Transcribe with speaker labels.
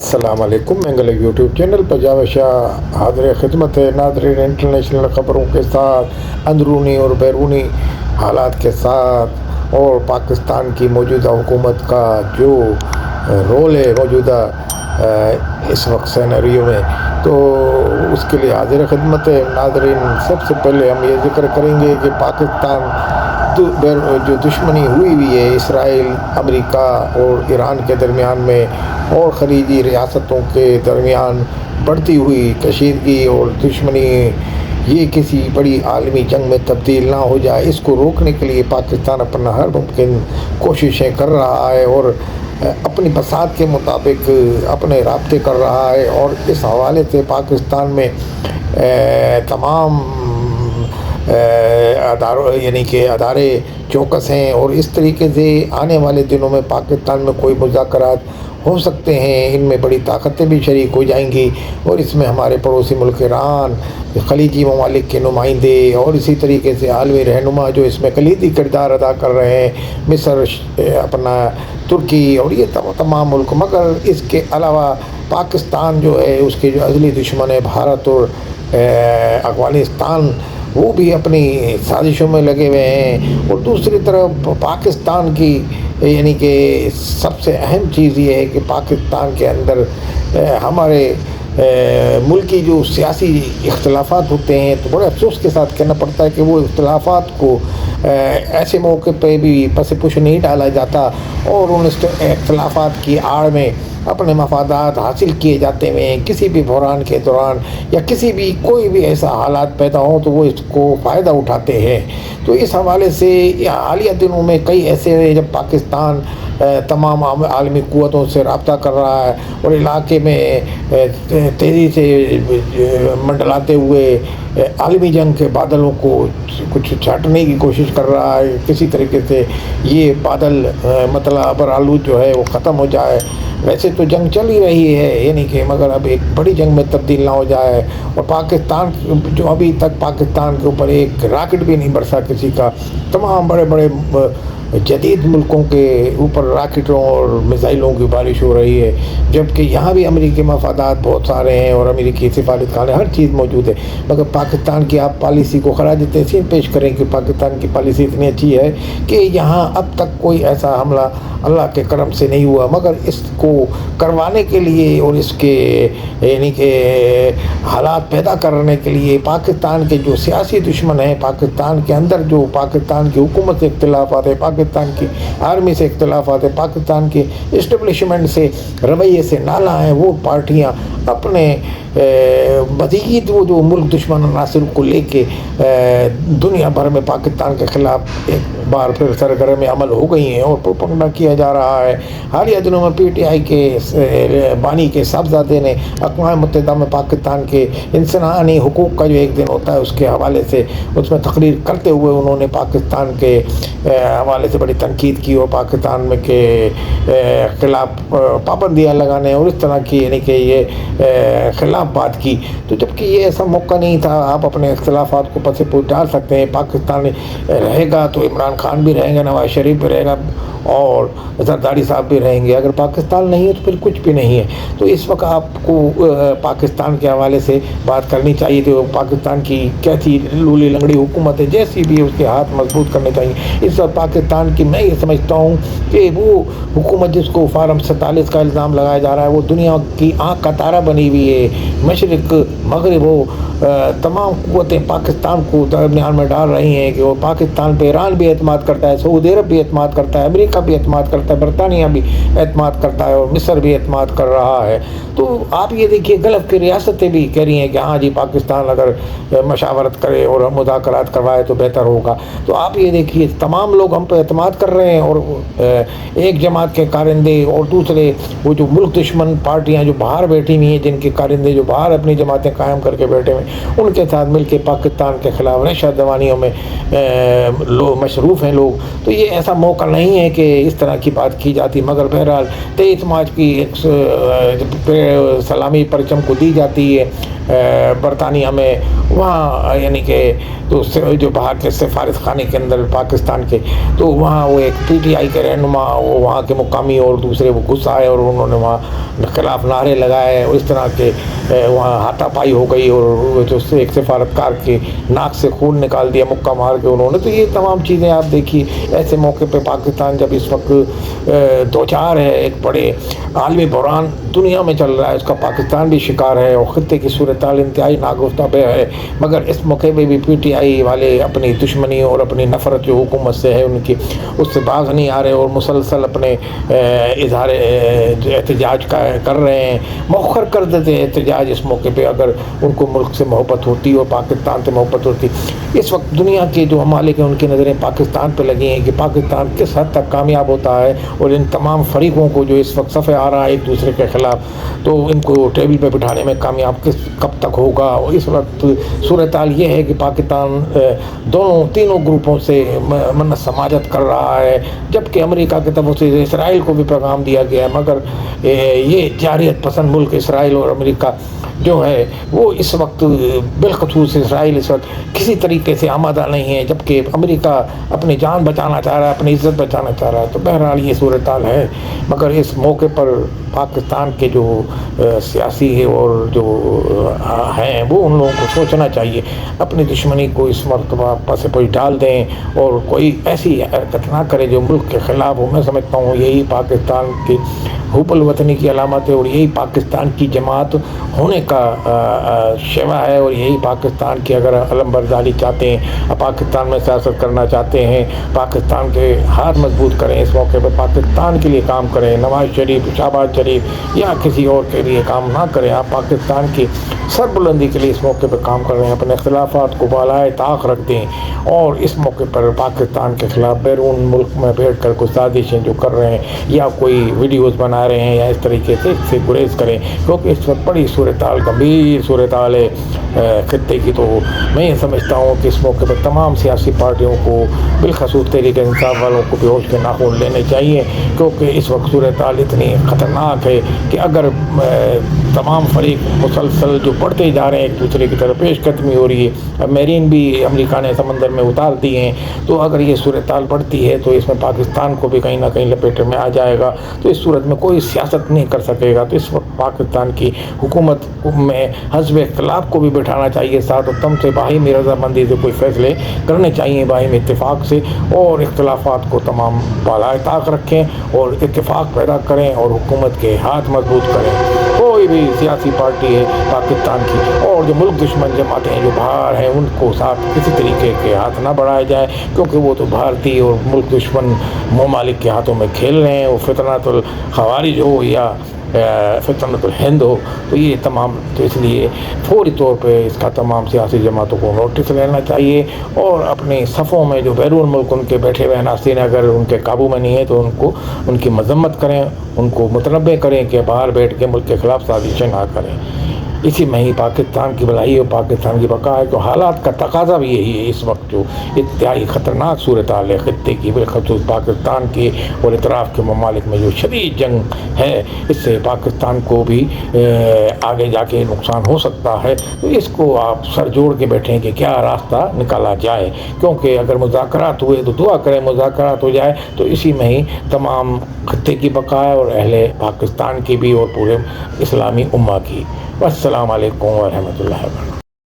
Speaker 1: السلام علیکم. مینگلک YouTube channel پر جاوید شاہ حاضر خدمت ہے. ناظرین، انٹرنیشنل خبروں کے ساتھ، اندرونی اور بیرونی حالات کے ساتھ، اور پاکستان کی موجودہ حکومت کا جو رول ہے موجودہ اس وقت سینیریو میں، تو اس کے لیے حاضر خدمت ہے. ناظرین، سب سے پہلے ہم یہ ذکر کریں گے کہ پاکستان جو دشمنی ہوئی ہے اسرائیل، امریکہ اور ایران کے درمیان میں، اور خلیجی ریاستوں کے درمیان بڑھتی ہوئی کشیدگی اور دشمنی، یہ کسی بڑی عالمی جنگ میں تبدیل نہ ہو جائے، اس کو روکنے کے لیے پاکستان اپنا ہر ممکن کوششیں کر رہا ہے اور اپنی بساط کے مطابق اپنے رابطے کر رہا ہے. اور اس حوالے سے پاکستان میں تمام ادارے چوکس ہیں، اور اس طریقے سے آنے والے دنوں میں پاکستان میں کوئی مذاکرات ہو سکتے ہیں. ان میں بڑی طاقتیں بھی شریک ہو جائیں گی، اور اس میں ہمارے پڑوسی ملک ایران، خلیجی ممالک کے نمائندے، اور اسی طریقے سے عالمی رہنما جو اس میں کلیدی کردار ادا کر رہے ہیں، مصر، اپنا ترکی، اور یہ تمام ملک. مگر اس کے علاوہ پاکستان جو ہے، اس کے جو اصلی دشمن ہے بھارت اور افغانستان، وہ بھی اپنی سازشوں میں لگے ہوئے ہیں. اور دوسری طرف پاکستان کی یعنی کہ سب سے اہم چیز یہ ہے کہ پاکستان کے اندر ہمارے ملکی جو سیاسی اختلافات ہوتے ہیں، تو بڑے افسوس کے ساتھ کہنا پڑتا ہے کہ وہ اختلافات کو ایسے موقع پہ بھی پس پش نہیں ڈالا جاتا، اور ان اختلافات کی آڑ میں اپنے مفادات حاصل کیے جاتے ہیں. کسی بھی بحران کے دوران یا کسی بھی کوئی بھی ایسا حالات پیدا ہوں تو وہ اس کو فائدہ اٹھاتے ہیں. تو اس حوالے سے حالیہ دنوں میں کئی ایسے ہیں جب پاکستان تمام عالمی قوتوں سے رابطہ کر رہا ہے، اور علاقے میں تیزی سے منڈلاتے ہوئے عالمی جنگ کے بادلوں کو کچھ چھاٹنے کی کوشش کر رہا ہے. کسی طریقے سے یہ بادل مطلب آلود جو ہے وہ ختم ہو جائے. ویسے تو جنگ چل ہی رہی ہے، یعنی کہ مگر اب ایک بڑی جنگ میں تبدیل نہ ہو جائے. اور پاکستان جو ابھی تک پاکستان کے اوپر ایک راکٹ بھی نہیں برسا کسی کا، تمام بڑے بڑے جدید ملکوں کے اوپر راکٹوں اور میزائلوں کی بارش ہو رہی ہے، جبکہ یہاں بھی امریکی مفادات بہت سارے ہیں اور امریکی سفارتخانے، ہر چیز موجود ہے. مگر پاکستان کی آپ پالیسی کو خراج تحسین پیش کریں کہ پاکستان کی پالیسی اتنی اچھی ہے کہ یہاں اب تک کوئی ایسا حملہ اللہ کے کرم سے نہیں ہوا. مگر اس کو کروانے کے لیے اور اس کے یعنی کہ حالات پیدا کرنے کے لیے پاکستان کے جو سیاسی دشمن ہیں، پاکستان کے اندر جو پاکستان کی حکومت سے اختلافات ہے، پاکستان کی آرمی سے اختلافات ہے، پاکستان کے اسٹیبلشمنٹ سے رویے سے نالاں ہیں، وہ پارٹیاں اپنے مزید وہ جو ملک دشمن عناصر کو لے کے دنیا بھر میں پاکستان کے خلاف ایک بار پھر سرگرم عمل ہو گئی ہیں اور پروپیگنڈا کیا جا رہا ہے. حالیہ دنوں میں پی ٹی آئی کے بانی کے صاحبزادے نے اقوام متحدہ میں پاکستان کے انسانی حقوق کا جو ایک دن ہوتا ہے اس کے حوالے سے اس میں تقریر کرتے ہوئے انہوں نے پاکستان کے حوالے سے بڑی تنقید کی، اور پاکستان میں کے خلاف پابندیاں لگانے اور اس طرح کی یعنی کہ یہ خلاف بات کی. تو جبکہ یہ ایسا موقع نہیں تھا، آپ اپنے اختلافات کو پس پوچھ ڈال سکتے ہیں. پاکستان رہے گا تو عمران خان بھی رہیں گے، نواز شریف بھی رہے گا، اور زرداری صاحب بھی رہیں گے. اگر پاکستان نہیں ہے تو پھر کچھ بھی نہیں ہے. تو اس وقت آپ کو پاکستان کے حوالے سے بات کرنی چاہیے تھی. پاکستان کی کیسی لولی لنگڑی حکومت ہے، جیسی بھی اس کے ہاتھ مضبوط کرنے چاہیے. اس وقت پاکستان کی میں یہ سمجھتا ہوں کہ وہ حکومت جس کو فارم 47 کا الزام لگایا جا رہا ہے، وہ دنیا کی آنکھ کا تارہ بنی ہوئی ہے. مشرق مغرب ہو، تمام قوتیں پاکستان کو درمیان میں ڈال رہی ہیں کہ وہ پاکستان پہ ایران بھی اعتماد کرتا ہے، سعودی عرب بھی اعتماد کرتا ہے، امریکہ بھی اعتماد کرتا ہے، برطانیہ بھی اعتماد کرتا ہے، اور مصر بھی اعتماد کر رہا ہے. تو آپ یہ دیکھیے گلف کی ریاستیں بھی کہہ رہی ہیں کہ ہاں جی پاکستان اگر مشاورت کرے اور مذاکرات کروائے تو بہتر ہوگا. تو آپ یہ دیکھیے تمام لوگ ہم پہ اعتماد کر رہے ہیں، اور ایک جماعت کے کارندے اور دوسرے وہ جو ملک دشمن پارٹیاں جو باہر بیٹھی ہوئی ہیں، جن کے کارندے جو باہر اپنی جماعتیں قائم کر کے بیٹھے ہوئے، ان کے ساتھ مل کے پاکستان کے خلاف نشہ دوانیوں میں مصروف ہیں لوگ. تو یہ ایسا موقع نہیں ہے کہ اس طرح کی بات کی جاتی. مگر بہرحال 23 مارچ کی ایک سلامی پرچم کو دی جاتی ہے برطانیہ میں, وہاں یعنی کہ تو جو باہر کے سفارت خانے کے اندر پاکستان کے, تو وہاں وہ ایک پی ٹی آئی کے رہنما وہ وہاں کے مقامی اور دوسرے وہ گھس آئے اور انہوں نے وہاں خلاف نعرے لگائے اور اس طرح کے وہاں ہاتھا پائی ہو گئی اور جو ایک سفارتکار کے ناک سے خون نکال دیا مکہ مار کے انہوں نے. تو یہ تمام چیزیں آپ دیکھیے. ایسے موقع پہ پاکستان جب اس وقت دوچار ہے ایک بڑے عالمی بحران دنیا میں چل رہا ہے, اس کا پاکستان بھی شکار ہے اور خطے کی صورتحال انتہائی ناگفتہ ہے, مگر اس موقع پہ بھی پی ٹی آئی والے اپنی دشمنی اور اپنی نفرت جو حکومت سے ہے ان کی اس سے باز نہیں آ رہے اور مسلسل اپنے اظہار احتجاج کر رہے ہیں. مؤخر کر دیتے ہیں احتجاج اس موقع پہ اگر ان کو ملک سے محبت ہوتی اور پاکستان سے محبت ہوتی. اس وقت دنیا کے جو ممالک ہیں ان کی نظریں پاکستان پہ لگی ہیں کہ پاکستان کس حد تک کامیاب ہوتا ہے اور ان تمام فریقوں کو جو اس وقت صفے آ رہا ہے ایک دوسرے کے خلاف, تو ان کو ٹیبل پہ بٹھانے میں کامیاب کب تک ہوگا. اور اس وقت صورتحال یہ ہے کہ پاکستان تینوں گروپوں سے منت سماجت کر رہا ہے, جبکہ امریکہ کی طرف سے اسرائیل کو بھی پیغام دیا گیا ہے, مگر یہ جارحیت پسند ملک اسرائیل اور امریکہ جو ہے وہ اس وقت بالخصوص اسرائیل اس وقت کسی طریقے سے آمادہ نہیں ہے, جبکہ امریکہ اپنی جان بچانا چاہ رہا ہے, اپنی عزت بچانا چاہ رہا ہے. تو بہرحال یہ صورتحال ہے, مگر اس موقع پر پاکستان کے جو سیاسی اور جو ہیں وہ ان لوگوں کو سوچنا چاہیے, اپنی دشمنی کو اس مرتبہ پس پوش ڈال دیں اور کوئی ایسی حرکت نہ کرے جو ملک کے خلاف ہو. میں سمجھتا ہوں یہی پاکستان کی حب الوطنی کی علامت ہے اور یہی پاکستان کی جماعت ہونے کا شیوا ہے, اور یہی پاکستان کی اگر علم برداری چاہتے ہیں, پاکستان میں سیاست کرنا چاہتے ہیں, پاکستان کے ہاتھ مضبوط کریں, اس موقع پہ پاکستان کے لیے کام کریں, نواز شریف شہباز شریف یا کسی اور کے لیے کام نہ کریں. آپ پاکستان کی سربلندی کے لیے اس موقع پہ کام کر رہے ہیں, اپنے اختلافات کو بالائے طاق رکھ دیں اور اس موقع پر پاکستان کے خلاف بیرون ملک میں بیٹھ کر کوئی سازشیں جو کر رہے ہیں یا کوئی ویڈیوز بنا رہے ہیں یا اس طریقے سے گریز کریں, کیونکہ اس وقت بڑی صورتحال گمبھیر صورتحال ہے خطے کی. تو میں یہ سمجھتا ہوں کہ اس موقع پر تمام سیاسی پارٹیوں کو بالخصوص تحریک انصاف والوں کو بھی ہوش کے ناخن لینے چاہیے, کیونکہ اس وقت صورتحال اتنی خطرناک ہے کہ اگر تمام فریق مسلسل جو بڑھتے جا رہے ہیں ایک دوسرے کی طرف پیش قدمی ہو رہی ہے, میرین بھی امریکہ نے سمندر میں اتار دیے ہیں, تو اگر یہ صورتحال بڑھتی ہے تو اس میں پاکستان کو بھی کہیں نہ کہیں لپیٹ میں آ جائے گا. تو اس صورت میں کوئی سیاست نہیں کر سکے گا. تو اس وقت پاکستان کی حکومت میں حزب اختلاف کو بھی بٹھانا چاہیے ساتھ, اور تم سے باہمی رضامندی سے کوئی فیصلے کرنے چاہیے باہمی اتفاق سے, اور اختلافات کو تمام بالائے طاق رکھیں اور اتفاق پیدا کریں اور حکومت کے ہاتھ مضبوط کریں. کوئی بھی سیاسی پارٹی ہے پاکستان کی اور جو ملک دشمن جماعتیں ہیں جو باہر ہیں ان کو ساتھ کسی طریقے کے ہاتھ نہ بڑھائے جائے, کیونکہ وہ تو بھارتی اور ملک دشمن ممالک کے ہاتھوں میں کھیل رہے ہیں. وہ فتنۃ الخوارج ہو یا فتنۃ الہند ہو, تو یہ تمام, تو اس لیے فوری طور پہ اس کا تمام سیاسی جماعتوں کو نوٹس لینا چاہیے اور اپنے صفوں میں جو بیرون ملک ان کے بیٹھے ہوئے عناصر اگر ان کے قابو میں نہیں ہے تو ان کی مذمت کریں, ان کو متنبع کریں کہ باہر بیٹھ کے ملک کے خلاف سازشیں نہ کریں. اسی میں ہی پاکستان کی بھلائی اور پاکستان کی بقا ہے. تو حالات کا تقاضا بھی یہی ہے اس وقت جو انتہائی خطرناک صورتحال ہے خطے کی, بالخصوص پاکستان کی اور اطراف کے ممالک میں جو شدید جنگ ہے, اس سے پاکستان کو بھی آگے جا کے نقصان ہو سکتا ہے. تو اس کو آپ سر جوڑ کے بیٹھیں کہ کیا راستہ نکالا جائے, کیونکہ اگر مذاکرات ہوئے تو دعا کریں مذاکرات ہو جائے, تو اسی میں ہی تمام خطے کی بقا ہے اور اہل پاکستان کی بھی اور پورے اسلامی امہ کی. السلام علیکم ورحمۃ اللہ وبرکاتہ.